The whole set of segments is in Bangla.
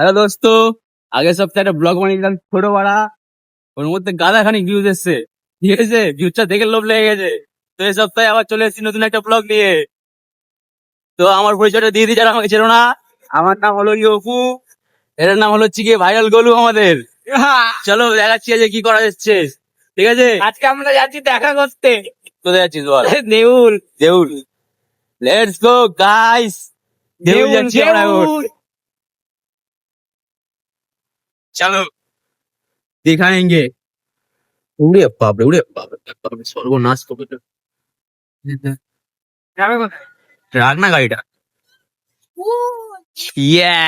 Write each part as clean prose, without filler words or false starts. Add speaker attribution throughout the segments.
Speaker 1: হ্যালো দোস্ত, আগের সপ্তাহে একটা ব্লগ বানিয়েছিলাম ছোট পাড়া। ওর মধ্যে গাদা খানিক ভিউজ এসছে, ঠিক আছে? ভিউজটা দেখে লোভ লেগে গেছে। তো এই সপ্তাহে আবার চলে এসেছি নতুন একটা ব্লগ নিয়ে। তো আমার পরিচয়টা দিয়ে দিই যারা আমাকে চেনো না। আমার নাম হলো অপু, এর নাম হলো চিকে ভাইরাল গোলু আমাদের। চলো দেখাচ্ছি আজকে কি করা যাচ্ছে, ঠিক আছে?
Speaker 2: আজকে আমরা যাচ্ছি দেখা করতে
Speaker 1: কোথায় যাচ্ছিস বল?
Speaker 2: দেউল
Speaker 1: দেউল, লেটস গো গাইস। দেউল যাচ্ছি আমরা এখন। চলো দিখাएंगे। উড়ে বাপরে, উড়ে বাপরে বাপরে, সর্বনাশ করে দিল।
Speaker 2: যাবে কোথায়?
Speaker 1: রাখ না গাড়িটা। ইয়া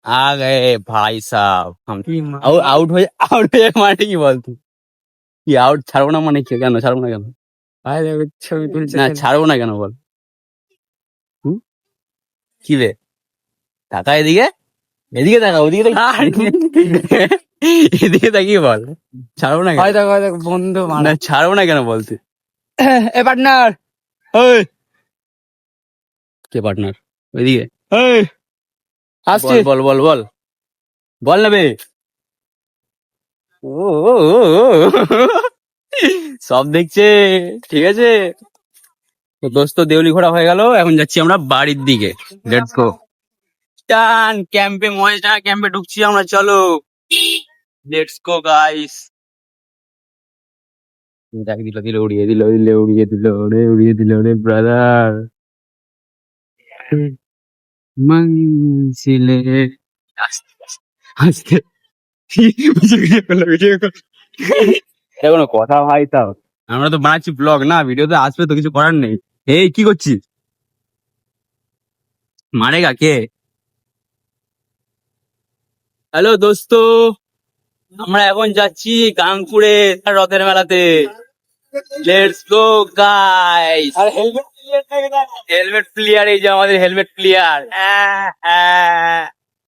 Speaker 1: आ गए भाई साहब हम। আউট হয়ে মানে কি বলতো? কি আউট ছাড়বো না মানে কি? কেন ছাড়বো না কেন?
Speaker 2: ভাই দেখো ছবি তুলছে
Speaker 1: না
Speaker 2: ছেলে।
Speaker 1: ছাড়বো না কেন বল? হুম? কি বে, তাকা এদিকে, এদিকে তাকা, ওদিকে তাকা। এদিকে তাকিয়ে বল, ছাড়বো না কেন?
Speaker 2: হয় দেখো বন্ধু
Speaker 1: না
Speaker 2: মারা
Speaker 1: ছাড়বো না কেন বলতে?
Speaker 2: এ পার্টনার
Speaker 1: ওই কে পার্টনার? ওইদিকে এই,
Speaker 2: আসছি।
Speaker 1: বল বল বল বল, বল না বে। ও ও, ও, ও, সব দেখছে, ঠিক আছে? তো দোস্ত দেউলি ঘোরা হয়ে গেল, এখন যাচ্ছি আমরা বাড়ির দিকে। Let's go. টান ক্যাম্পে, মহেশডাঙ্গা ক্যাম্পে ঢুকছি আমরা, চলো লেটস গো গাইস। দেখ দিল দিল উড়িয়ে দিল, উড়িয়ে দিল রে, উড়িয়ে দিল রে ব্রাদার। মনজিলে আস্তে আস্তে ভিডিও করলো, ভিডিও করলো। এটা কোনো কথা ভাই? তাও আমরা তো বানাচ্ছি ব্লগ, না ভিডিওতে আসবে তো, কিছু করার নেই। এই কি করছিস? মারেগা কে? হ্যালো দোস্ত, আমরা এখন যাচ্ছি গাংপুরে রথের মেলাতে। Let's go guys.
Speaker 2: আর হেলমেট
Speaker 1: হেলমেট প্লেয়ার, এই যে আমাদের হেলমেট প্লেয়ার।